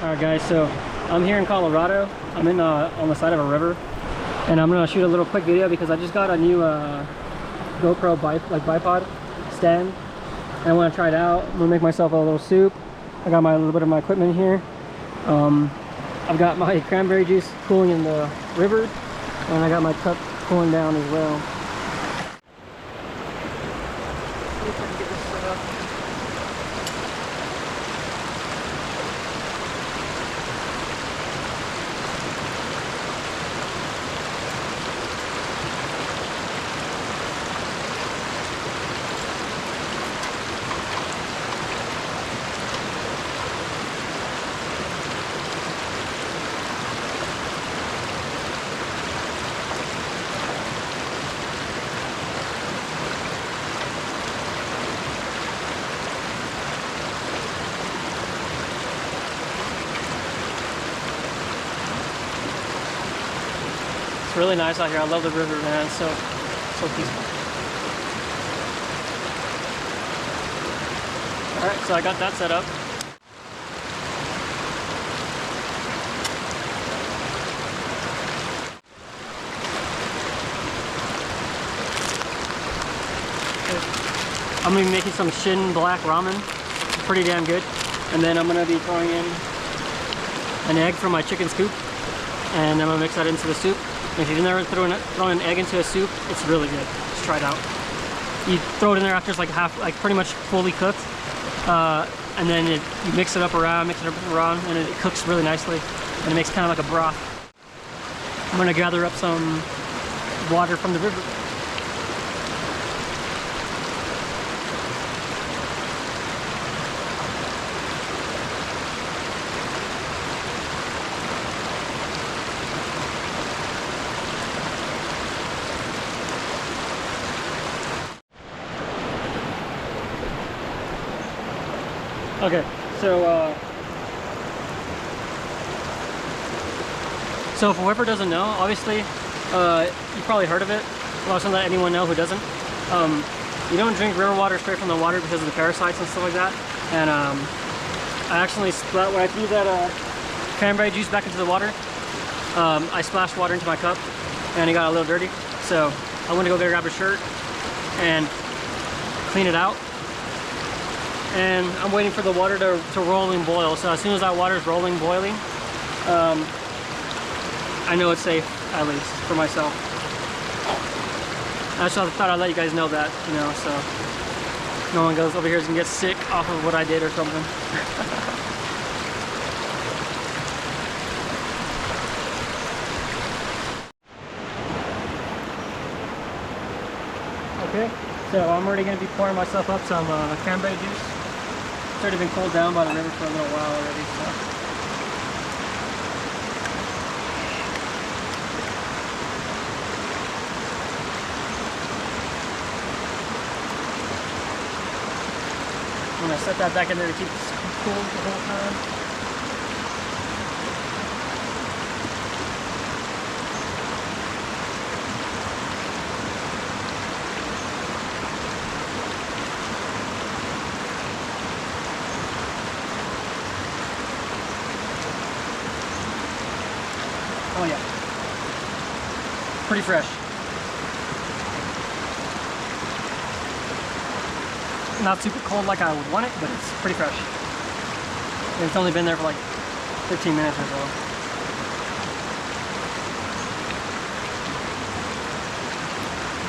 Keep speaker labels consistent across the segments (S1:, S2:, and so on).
S1: Alright guys, so I'm here in Colorado. I'm in on the side of a river, and I'm gonna shoot a little quick video because I just got a new GoPro bipod stand, and I want to try it out. I'm gonna make myself a little soup. I got a little bit of my equipment here. I've got my cranberry juice cooling in the river, and I got my cup cooling down as well. See if I can get this set up. It's really nice out here. I love the river, man. It's so peaceful. Alright, so I got that set up. I'm going to be making some shin black ramen. Pretty damn good. And then I'm going to be throwing in an egg from my chicken scoop. And I'm going to mix that into the soup. If you've never thrown an egg into a soup, it's really good. Just try it out. You throw it in there after it's like pretty much fully cooked, and then you mix it up around, and it cooks really nicely, and it makes kind of like a broth. I'm gonna gather up some water from the river. Okay, so for whoever doesn't know, obviously, you've probably heard of it. Well, just to let anyone know who doesn't. You don't drink river water straight from the water because of the parasites and stuff like that. And I actually when I threw that cranberry juice back into the water, I splashed water into my cup, and it got a little dirty. So I went to go grab a shirt and clean it out. And I'm waiting for the water to roll and boil. So as soon as that water is boiling, I know it's safe, at least for myself. I just thought I'd let you guys know that, you know, so no one goes over here and gets sick off of what I did or something. Okay, so I'm already going to be pouring myself up some cranberry juice. It's already been cooled down by the river for a little while already, so. I'm gonna set that back in there to keep it cool the whole time. Oh yeah, pretty fresh. Not super cold like I would want it, but it's pretty fresh. And it's only been there for like 15 minutes or so.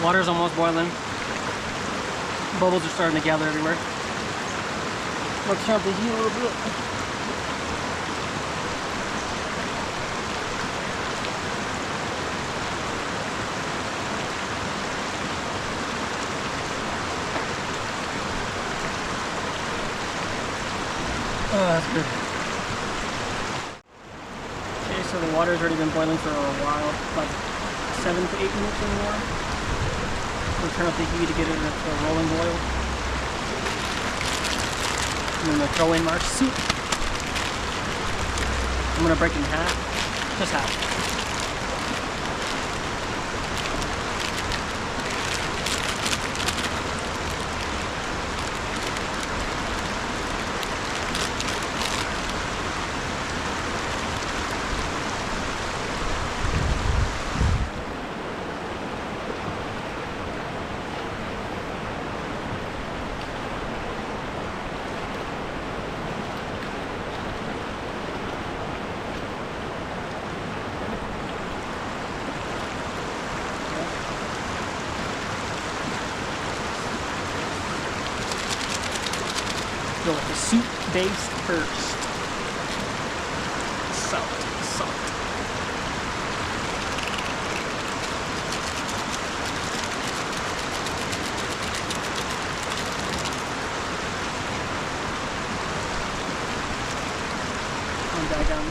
S1: Water's almost boiling. Bubbles are starting to gather everywhere. Let's turn up the heat a little bit. Oh, that's good. Okay, so the water's already been boiling for a while, like 7 to 8 minutes or more. We'll turn up the heat to get it a rolling boil. And then we'll throw in our soup. I'm gonna break it in half, just half. Base first. Salt, salt. I'll dive down.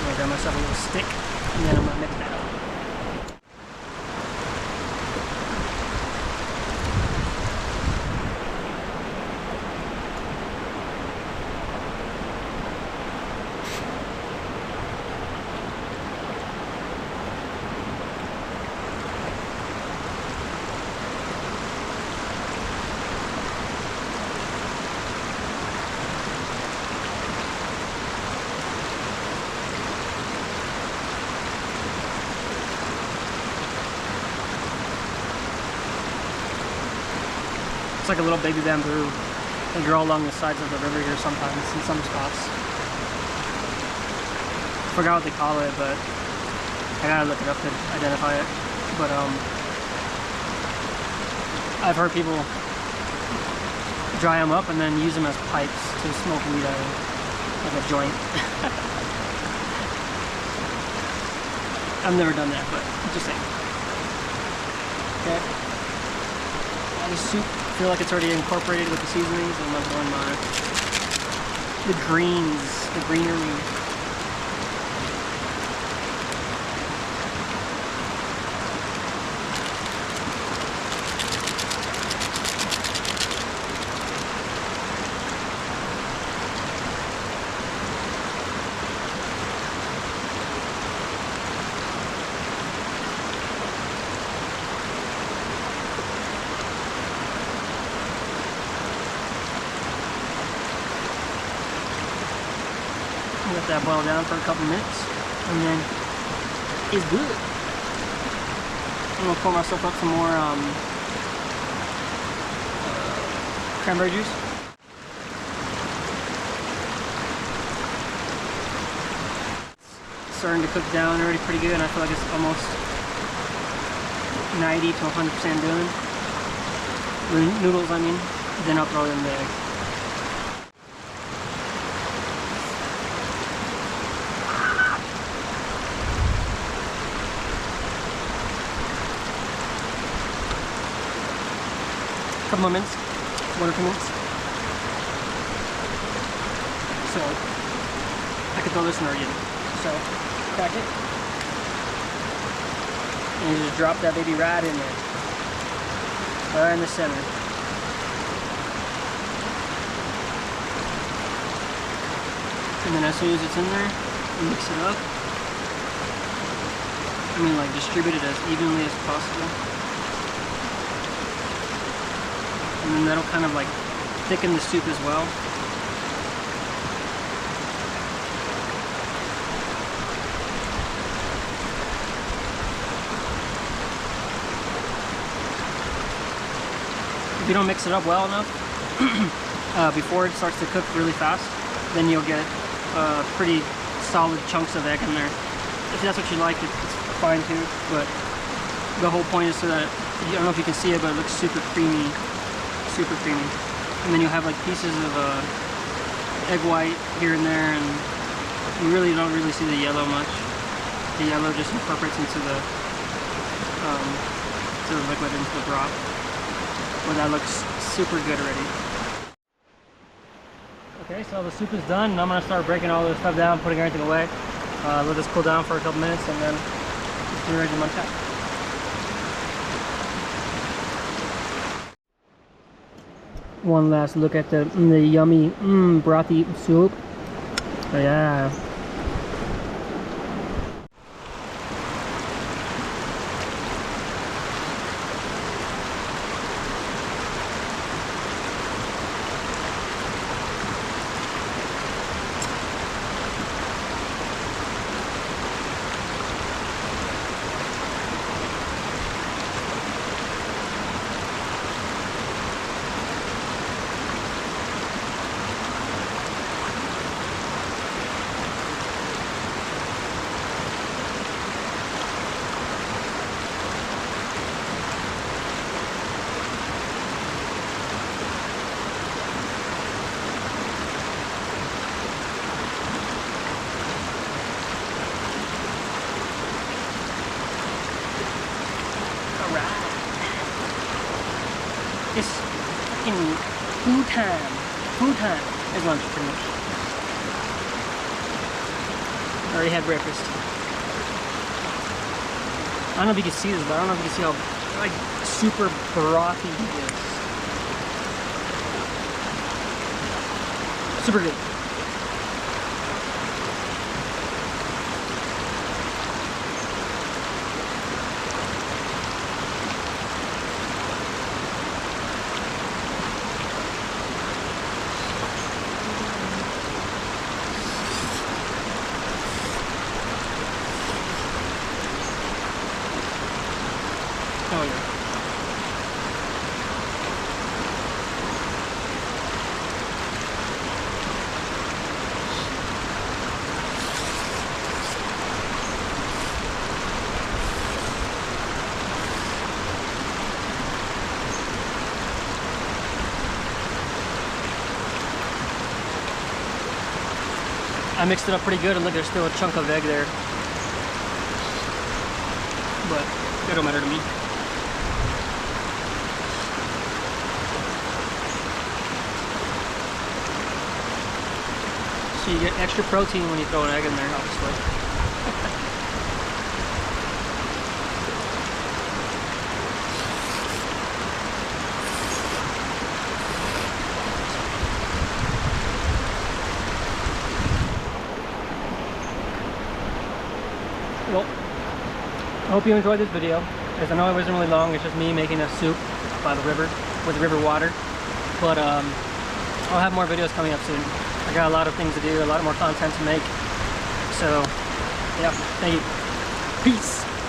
S1: I got myself a little stick, and then I'm gonna mix that up. It's like a little baby bamboo. They grow along the sides of the river here sometimes in some spots. Forgot what they call it, but I gotta look it up to identify it. But I've heard people dry them up and then use them as pipes to smoke weed out of, like a joint. I've never done that, but just saying. Okay. Now the soup, I feel like it's already incorporated with the seasonings, and I'm going my the greens, the greenery. Let that boil down for a couple minutes, and then it's good. I'm gonna pour myself up some more cranberry juice. It's starting to cook down already pretty good, and I feel like it's almost 90 to 100% done. The noodles, I mean. Then I'll throw in the egg. Couple more minutes, 1 or 2 minutes. So I could throw this in there again. So crack it, and you just drop that baby right in there, right in the center. And then as soon as it's in there, mix it up. I mean, like, distribute it as evenly as possible. And then that'll kind of like thicken the soup as well. If you don't mix it up well enough before it starts to cook really fast, then you'll get pretty solid chunks of egg in there. If that's what you like, it's fine too, but the whole point is so that, I don't know if you can see it, but it looks super creamy. Super creamy. And then you'll have like pieces of egg white here and there, and you really don't see the yellow much. The yellow just incorporates into the liquid, into the broth. Well, that looks super good already. Okay, so the soup is done, and I'm gonna start breaking all this stuff down, putting everything away. Let this cool down for a couple minutes, and then it's ready to munch out. One last look at the yummy brothy soup. Oh, yeah. It's fucking food time. Food time. It's lunch, pretty much. I already had breakfast. I don't know if you can see this, but I don't know if you can see how like super brothy it is. Super good. Oh yeah. I mixed it up pretty good, and look, there's still a chunk of egg there. But it don't matter to me. So you get extra protein when you throw an egg in there, obviously. Well, I hope you enjoyed this video. As I know it wasn't really long, it's just me making a soup by the river with river water. But I'll have more videos coming up soon. I got a lot of things to do, a lot more content to make. So, yeah, thank you. Peace.